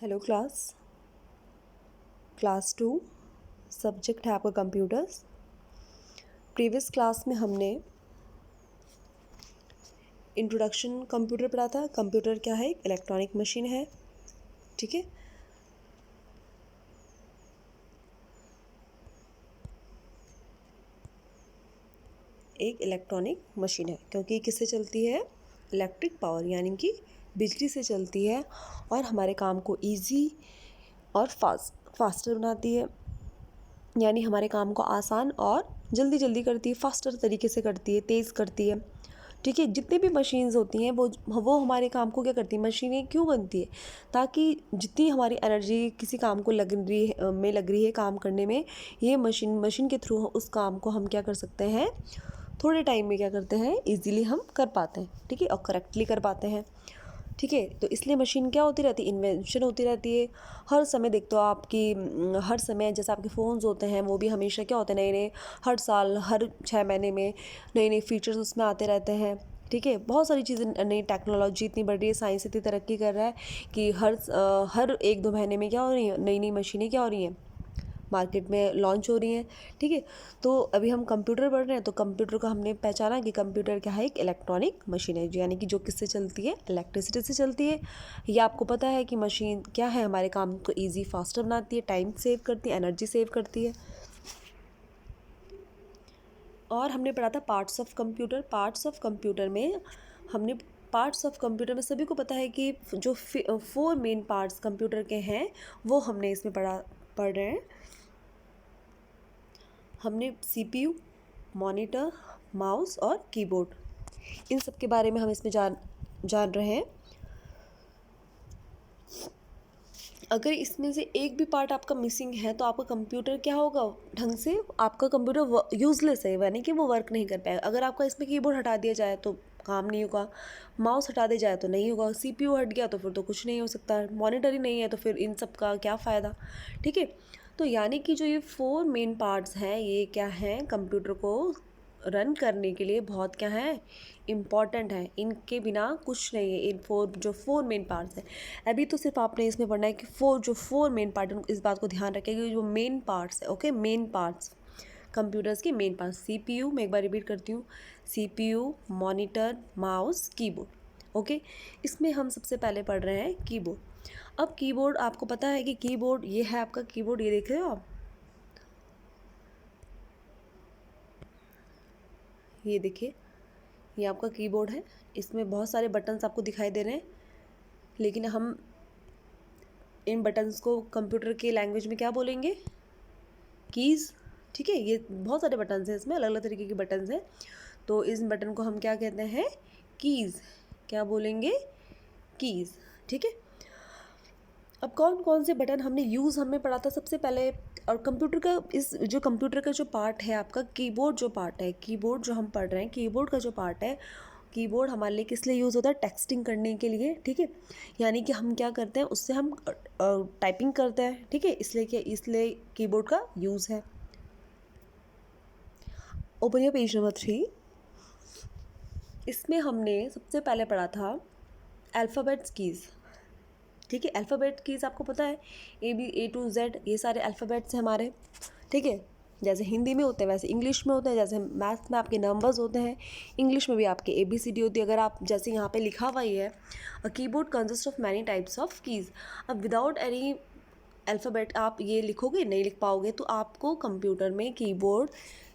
Hello class 2 subject है आपका computers. Previous class में हमने इंट्रोडक्शन कंप्यूटर पढ़ा था। कंप्यूटर क्या है? एक इलेक्ट्रॉनिक मशीन है, ठीक है। एक इलेक्ट्रॉनिक मशीन है क्योंकि किससे चलती है? इलेक्ट्रिक पावर यानी कि बिजली से चलती है और हमारे काम को इजी और फास्टर बनाती है, यानी हमारे काम को आसान और जल्दी करती है, फास्टर तरीके से करती है, तेज़ करती है, ठीक है। जितनी भी मशीन्स होती हैं वो हमारे काम को क्या करती हैं? मशीनें क्यों बनती है? ताकि जितनी हमारी एनर्जी किसी काम को लग रही है काम करने में, ये मशीन के थ्रू उस काम को हम क्या कर सकते हैं? थोड़े टाइम में क्या करते हैं? इजीली हम कर पाते हैं, ठीक है, और करेक्टली कर पाते हैं, ठीक है। तो इसलिए मशीन क्या होती रहती है? इन्वेंशन होती रहती है हर समय। देखते हो आपकी हर समय जैसे आपके फ़ोन्स होते हैं वो भी हमेशा क्या होते हैं? नए नए, हर साल हर 6 महीने में नए नए फीचर्स उसमें आते रहते हैं, ठीक है। बहुत सारी चीज़ें, नई टेक्नोलॉजी इतनी बढ़ रही है, साइंस इतनी तरक्की कर रहा है कि हर 1-2 महीने में क्या हो रही है? नई नई मशीनें क्या हो रही हैं? मार्केट में लॉन्च हो रही हैं, ठीक है। तो अभी हम कंप्यूटर पढ़ रहे हैं, तो कंप्यूटर को हमने पहचाना कि कंप्यूटर क्या है? एक इलेक्ट्रॉनिक मशीन है, यानी कि जो किससे चलती है? इलेक्ट्रिसिटी से चलती है। ये आपको पता है कि मशीन क्या है? हमारे काम को ईजी फास्टर बनाती है, टाइम सेव करती है, एनर्जी सेव करती है। और हमने पढ़ा था parts of computer. Parts of computer में सभी को पता है कि जो 4 मेन पार्ट्स कंप्यूटर के हैं वो हमने इसमें पढ़ रहे हैं। हमने सीपीयू, मॉनिटर, माउस और कीबोर्ड, इन सब के बारे में हम इसमें जान रहे हैं। अगर इसमें से एक भी पार्ट आपका मिसिंग है तो आपका कंप्यूटर क्या होगा? ढंग से आपका कंप्यूटर यूज़लेस है, यानी कि वो वर्क नहीं कर पाएगा। अगर आपका इसमें कीबोर्ड हटा दिया जाए तो काम नहीं होगा, माउस हटा दिया जाए तो नहीं होगा, सीपीयू हट गया तो फिर तो कुछ नहीं हो सकता, मॉनिटर ही नहीं है तो फिर इन सब का क्या फ़ायदा, ठीक है। तो यानी कि जो ये 4 मेन पार्ट्स हैं ये क्या हैं? कंप्यूटर को रन करने के लिए बहुत क्या है? इम्पॉर्टेंट है। इनके बिना कुछ नहीं है। इन जो फोर मेन पार्ट्स हैं, अभी तो सिर्फ आपने इसमें पढ़ना है कि जो फोर मेन पार्ट है, इस बात को ध्यान रखें कि जो मेन पार्ट्स है, ओके, मेन पार्ट्स कंप्यूटर्स के मेन पार्ट्स, सीपीयू, मैं एक बार रिपीट करती हूँ, CPU, monitor, mouse, keyboard, okay. इसमें हम सबसे पहले पढ़ रहे हैं कीबोर्ड। अब कीबोर्ड आपको पता है कि कीबोर्ड ये है आपका कीबोर्ड, ये देख रहे हो आप, ये देखिए, ये आपका कीबोर्ड है। इसमें बहुत सारे बटन्स आपको दिखाई दे रहे हैं, लेकिन हम इन बटन्स को कंप्यूटर के लैंग्वेज में क्या बोलेंगे? कीज़, ठीक है। ये बहुत सारे बटन्स हैं, इसमें अलग अलग तरीके के बटन्स हैं, तो इस बटन को हम क्या कहते हैं? कीज़। क्या बोलेंगे? कीज़, ठीक है। अब कौन कौन से बटन हमने पढ़ा था सबसे पहले। और कंप्यूटर का जो कंप्यूटर का जो पार्ट है आपका, कीबोर्ड जो पार्ट है, कीबोर्ड जो हम पढ़ रहे हैं, कीबोर्ड का जो पार्ट है, कीबोर्ड हमारे लिए किस लिए यूज़ होता है? टेक्सटिंग करने के लिए, ठीक है। यानी कि हम क्या करते हैं? उससे हम टाइपिंग करते हैं, ठीक है। इसलिए कीबोर्ड का यूज़ है। Open your page number 3। इसमें हमने सबसे पहले पढ़ा था अल्फ़ाबेट्स कीज़, ठीक है। अल्फ़ाबेट कीज़ आपको पता है, A to Z, ये सारे अल्फ़ाबेट्स हैं हमारे, ठीक है। जैसे हिंदी में होते हैं वैसे इंग्लिश में होते हैं, जैसे मैथ्स में आपके नंबर्स होते हैं, इंग्लिश में भी आपके ABCD होती है। अगर आप जैसे यहाँ पे लिखा हुआ ही है, a keyboard consist of many types of keys. अब विदाउट एनी अल्फ़ाबेट आप ये लिखोगे, नहीं लिख पाओगे। तो आपको कंप्यूटर में कीबोर्ड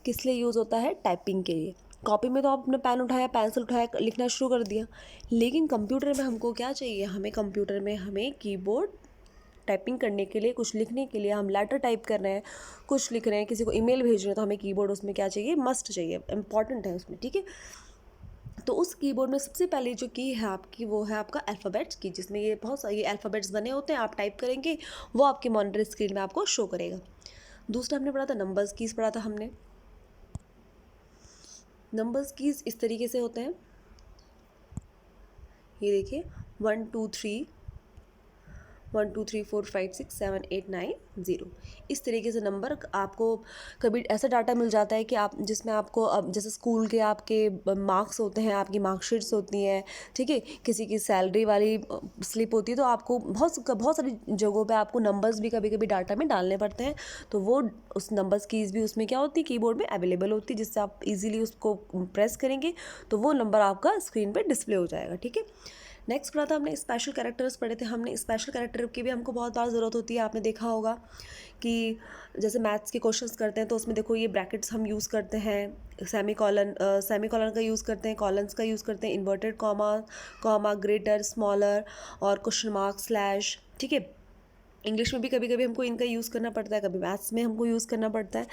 किस लिए यूज़ होता है? टाइपिंग के लिए। कॉपी में तो आपने पेन उठाया, पेंसिल उठाया, लिखना शुरू कर दिया, लेकिन कंप्यूटर में हमको क्या चाहिए? कंप्यूटर में हमें कीबोर्ड टाइपिंग करने के लिए, कुछ लिखने के लिए, हम लेटर टाइप कर रहे हैं, कुछ लिख रहे हैं, किसी को ईमेल भेज रहे हैं, तो हमें कीबोर्ड उसमें क्या चाहिए? मस्ट चाहिए, इंपॉर्टेंट है उसमें, ठीक है। तो उस कीबोर्ड में सबसे पहले जो की है आपकी, वो है आपका अल्फ़ाबेट्स की, जिसमें ये बहुत सारे अल्फ़ाबेट्स बने होते हैं। आप टाइप करेंगे, वो आपके मॉनिटर स्क्रीन में आपको शो करेगा। दूसरा हमने पढ़ा था नंबर्स कीज़, पढ़ा था हमने। नंबर्स कीज़ इस तरीके से होते हैं, ये देखिए, 1 2 3, 123456789 इस तरीके से नंबर आपको कभी ऐसा डाटा मिल जाता है कि आप जिसमें आपको अब जैसे स्कूल के आपके मार्क्स होते हैं, आपकी मार्कशीट्स होती हैं, ठीक है, किसी की सैलरी वाली स्लिप होती है, तो आपको बहुत सारी जगहों पे आपको नंबर्स भी कभी कभी डाटा में डालने पड़ते हैं। तो वो उस नंबर्स कीज़ भी उसमें क्या होती है, कीबोर्ड में अवेलेबल होती है, जिससे आप इजीली उसको प्रेस करेंगे तो वो नंबर आपका स्क्रीन पे डिस्प्ले हो जाएगा। ठीक है, नेक्स्ट पढ़ा था हमने स्पेशल कैरेक्टर्स पढ़े थे हमने। स्पेशल कैरेक्टर की भी हमको बहुत बार ज़रूरत होती है। आपने देखा होगा कि जैसे मैथ्स के क्वेश्चंस करते हैं तो उसमें देखो ये ब्रैकेट्स हम यूज़ करते हैं, सेमी कॉलन का यूज़ करते हैं, कॉलन्स का यूज़ करते हैं, इन्वर्टेड कॉमा, ग्रेटर, स्मॉलर और क्वेश्चन मार्क, स्लैश। ठीक है, इंग्लिश में भी कभी कभी हमको इनका यूज़ करना पड़ता है, कभी मैथ्स में हमको यूज़ करना पड़ता है।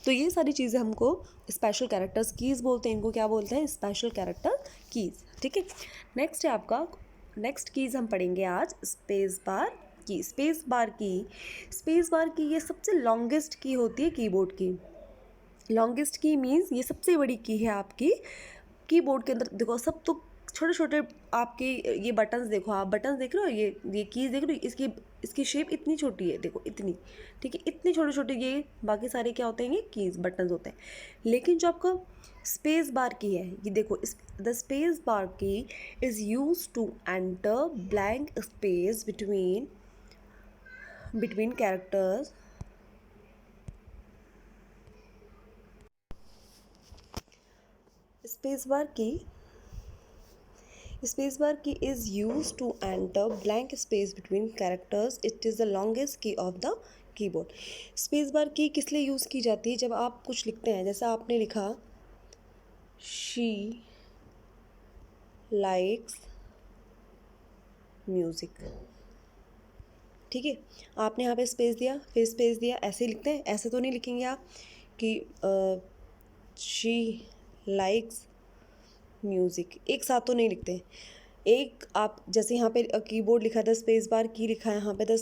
तो ये सारी चीज़ें हमको स्पेशल कैरेक्टर्स कीज़ बोलते हैं, इनको क्या बोलते हैं, स्पेशल कैरेक्टर कीज़। ठीक है, नेक्स्ट है आपका, नेक्स्ट कीज़ हम पढ़ेंगे आज स्पेस बार की। स्पेस बार की ये सबसे लॉन्गेस्ट की होती है कीबोर्ड की। लॉन्गेस्ट की मीन्स ये सबसे बड़ी की है आपकी कीबोर्ड के अंदर। देखो सब तो छोटे छोटे आपके ये बटन्स देखो, आप बटन्स देख रहे हो, ये कीज़ देख रहे हो, इसकी शेप इतनी छोटी है, देखो इतनी। ठीक है, इतनी छोटे छोटे ये बाकी सारे क्या होते हैं, ये कीज़ बटन्स होते हैं। लेकिन जो आपका स्पेस बार की है, ये देखो, the space bar key is use to enter blank space between characters. Space bar key is used to enter blank space between characters. It is the longest key of the keyboard. Space bar key किस लिए use की जाती है, जब आप कुछ लिखते हैं, जैसा आपने लिखा she likes music। ठीक है, आपने यहाँ पे स्पेस दिया, फिर स्पेस दिया, ऐसे ही लिखते हैं, ऐसे तो नहीं लिखेंगे आप कि she likes म्यूज़िक, एक साथ तो नहीं लिखते। एक आप जैसे यहाँ पे कीबोर्ड लिखा था, स्पेस बार की लिखा है यहाँ पे, the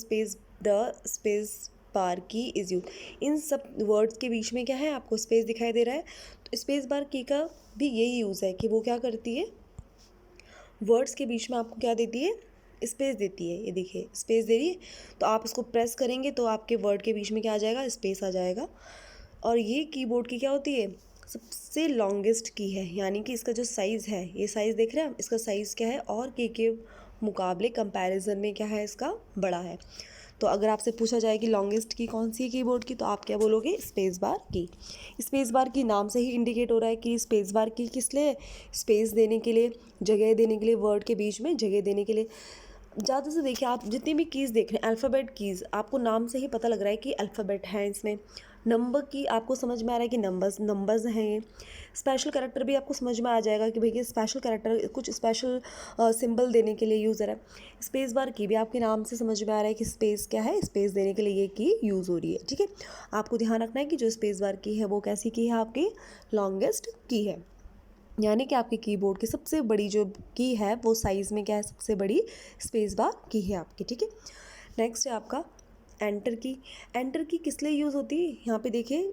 space bar key is use. इन सब वर्ड्स के बीच में क्या है, आपको स्पेस दिखाई दे रहा है। तो स्पेस बार की का भी यही यूज़ है कि वो क्या करती है, वर्ड्स के बीच में आपको क्या देती है, स्पेस देती है। ये देखिए स्पेस दे रही है, तो आप इसको प्रेस करेंगे तो आपके वर्ड के बीच में क्या आ जाएगा, स्पेस आ जाएगा। और ये कीबोर्ड की क्या होती है, सबसे लॉन्गेस्ट की है, यानी कि इसका जो साइज़ है, ये साइज़ देख रहे हैं आप, इसका साइज़ क्या है और की के मुकाबले कंपैरिजन में क्या है, इसका बड़ा है। तो अगर आपसे पूछा जाए कि लॉन्गेस्ट की कौन सी है कीबोर्ड की, तो आप क्या बोलोगे, स्पेस बार की। स्पेस बार की नाम से ही इंडिकेट हो रहा है कि स्पेस बार की किस लिए, स्पेस देने के लिए, जगह देने के लिए, वर्ड के बीच में जगह देने के लिए। ज़्यादा से देखिए, आप जितनी भी कीज़ देख रहे हैं, अल्फ़ाबेट कीज़, आपको नाम से ही पता लग रहा है कि अल्फ़ाबेट हैं इसमें। नंबर की आपको समझ में आ रहा है कि नंबर्स हैं ये। स्पेशल कैरेक्टर भी आपको समझ में आ जाएगा कि भैया स्पेशल कैरेक्टर कुछ स्पेशल सिंबल देने के लिए यूज़ है। स्पेस बार की भी आपके नाम से समझ में आ रहा है कि स्पेस क्या है, स्पेस देने के लिए ये की यूज़ हो रही है। ठीक है, आपको ध्यान रखना है कि जो स्पेस बार की है वो कैसी की है, आपकी लॉन्गेस्ट की है, यानी कि आपके कीबोर्ड की सबसे बड़ी जो की है वो साइज़ में क्या है, सबसे बड़ी स्पेस बार की है आपकी। ठीक है, नेक्स्ट है आपका एंटर की। एंटर की किस लिए यूज़ होती है, यहाँ पे देखिए।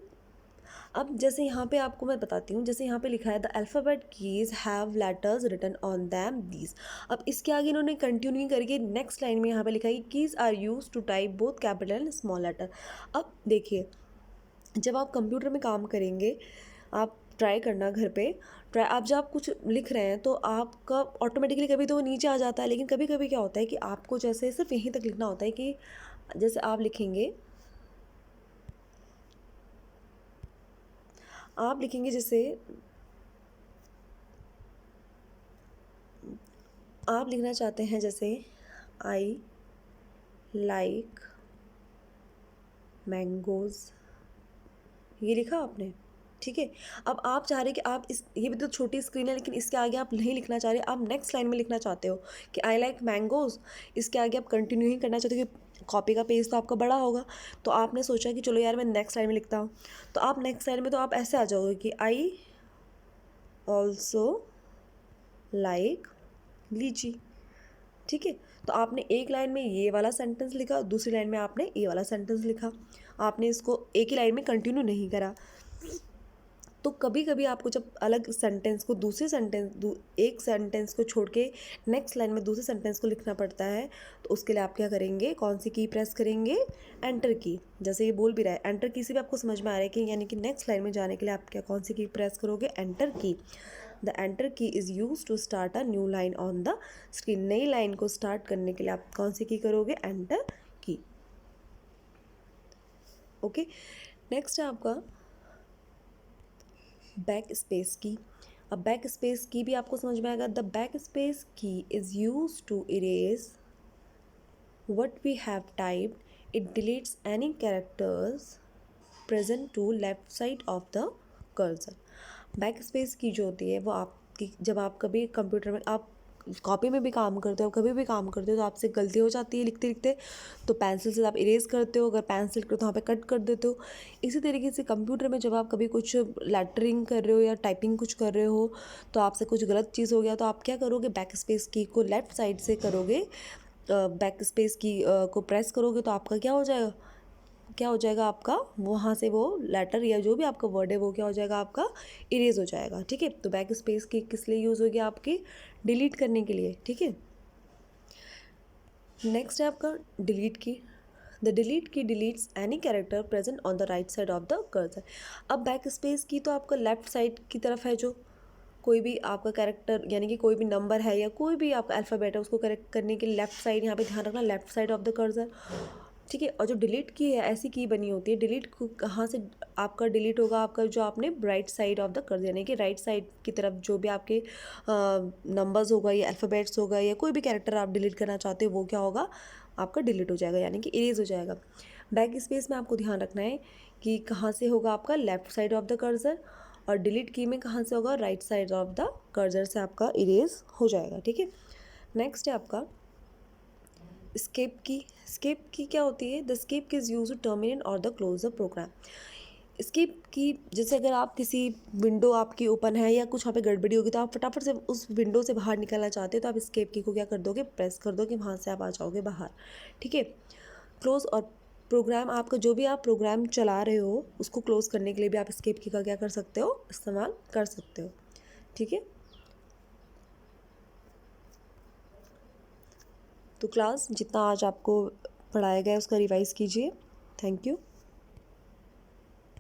अब जैसे यहाँ पे आपको मैं बताती हूँ, जैसे यहाँ पे लिखा है the alphabet keys have letters written on them these. अब इसके आगे इन्होंने कंटिन्यू करके नेक्स्ट लाइन में यहाँ पे लिखा है कि keys are use to type both capital and small letter. अब देखिए, जब आप कंप्यूटर में काम करेंगे, आप ट्राई करना घर पे, आप जब आप कुछ लिख रहे हैं तो आपका ऑटोमेटिकली कभी तो वो नीचे आ जाता है, लेकिन कभी कभी क्या होता है कि आपको जैसे सिर्फ यहीं तक लिखना होता है कि जैसे आप लिखेंगे जैसे आप लिखना चाहते हैं, जैसे आई लाइक मैंगोज़, ये लिखा आपने। ठीक है, अब आप चाह रहे हैं कि आप ये भी तो छोटी स्क्रीन है, लेकिन इसके आगे आप नहीं लिखना चाह रहे, आप नेक्स्ट लाइन में लिखना चाहते हो कि आई लाइक मैंगोज़। इसके आगे आप कंटिन्यू ही करना चाहते हो कि कॉपी का पेज तो आपका बड़ा होगा, तो आपने सोचा कि चलो यार मैं नेक्स्ट लाइन में लिखता हूँ। तो आप नेक्स्ट लाइन में तो आप ऐसे आ जाओगे कि आई ऑल्सो लाइक लीची। ठीक है, तो आपने एक लाइन में ये वाला सेंटेंस लिखा, दूसरी लाइन में आपने ये वाला सेंटेंस लिखा, आपने इसको एक ही लाइन में कंटिन्यू नहीं करा। तो कभी कभी आपको जब अलग सेंटेंस को दूसरे एक सेंटेंस को छोड़ के नेक्स्ट लाइन में दूसरे सेंटेंस को लिखना पड़ता है, तो उसके लिए आप क्या करेंगे, कौन सी की प्रेस करेंगे, एंटर की। जैसे ये बोल भी रहा है, एंटर की से भी आपको समझ में आ रहा है कि यानी कि नेक्स्ट लाइन में जाने के लिए आप क्या कौन सी की प्रेस करोगे, enter key. The enter key is use to start a new line on the screen. नई लाइन को स्टार्ट करने के लिए आप कौन सी की करोगे, एंटर की। ओके, नेक्स्ट है आपका बैक स्पेस की। अब बैक स्पेस की भी आपको समझ में आएगा। The back space key is use to erase what we have typed. It deletes any characters present to left side of the cursor. Back space की जो होती है वो आपकी, जब आप कभी कंप्यूटर में आप कॉपी में भी काम करते हो, कभी भी काम करते हो, तो आपसे गलती हो जाती है लिखते लिखते, तो पेंसिल से आप इरेज करते हो, अगर पेंसिल करो तो वहाँ पे कट कर देते हो। इसी तरीके से कंप्यूटर में जब आप कभी कुछ लेटरिंग कर रहे हो या टाइपिंग कुछ कर रहे हो, तो आपसे कुछ गलत चीज़ हो गया, तो आप क्या करोगे, बैक स्पेस की को लेफ़्ट साइड से करोगे, बैक स्पेस की को प्रेस करोगे, तो आपका क्या हो जाएगा आपका, वहाँ से वो लेटर या जो भी आपका वर्ड है वो क्या हो जाएगा, आपका इरेज हो जाएगा। ठीक है, तो बैक स्पेस की किस लिए यूज़ होगी, आपकी डिलीट करने के लिए। ठीक है, नेक्स्ट है आपका डिलीट की। द डिलीट की deletes any character present on the right side of the cursor. अब बैक स्पेस की तो आपका लेफ्ट साइड की तरफ है, जो कोई भी आपका कैरेक्टर यानी कि कोई भी नंबर है या कोई भी आपका अल्फ़ाबेट है, उसको करेक्ट करने के लिए लेफ्ट साइड, यहाँ पे ध्यान रखना, left side of the cursor. ठीक है, और जो डिलीट की है ऐसी की बनी होती है, डिलीट कहाँ से आपका डिलीट होगा, आपका जो आपने right side of the cursor यानी कि राइट साइड की तरफ जो भी आपके नंबर्स होगा या अल्फ़ाबेट्स होगा या कोई भी कैरेक्टर आप डिलीट करना चाहते हो, वो क्या होगा, आपका डिलीट हो जाएगा यानी कि इरेज हो जाएगा। बैक स्पेस में आपको ध्यान रखना है कि कहाँ से होगा, आपका left side of the cursor, और डिलीट की में कहाँ से होगा, right side of the cursor से आपका इरेज हो जाएगा। ठीक है, नेक्स्ट है आपका स्केप की। स्केप की क्या होती है, the escape key is use to terminate और the close the program. Escape key, जैसे अगर आप किसी विंडो आपकी ओपन है या कुछ वहाँ पे गड़बड़ी होगी, तो आप फटाफट से उस विंडो से बाहर निकलना चाहते हो, तो आप स्केप की को क्या कर दोगे, प्रेस कर दोगे, वहाँ से आप आ जाओगे बाहर। ठीक है, क्लोज और प्रोग्राम, आपका जो भी आप प्रोग्राम चला रहे हो उसको क्लोज करने के लिए भी आप स्केप की का क्या कर सकते हो, इस्तेमाल कर सकते हो। ठीक है, तो क्लास जितना आज आपको पढ़ाया गया उसका रिवाइज़ कीजिए। Thank you.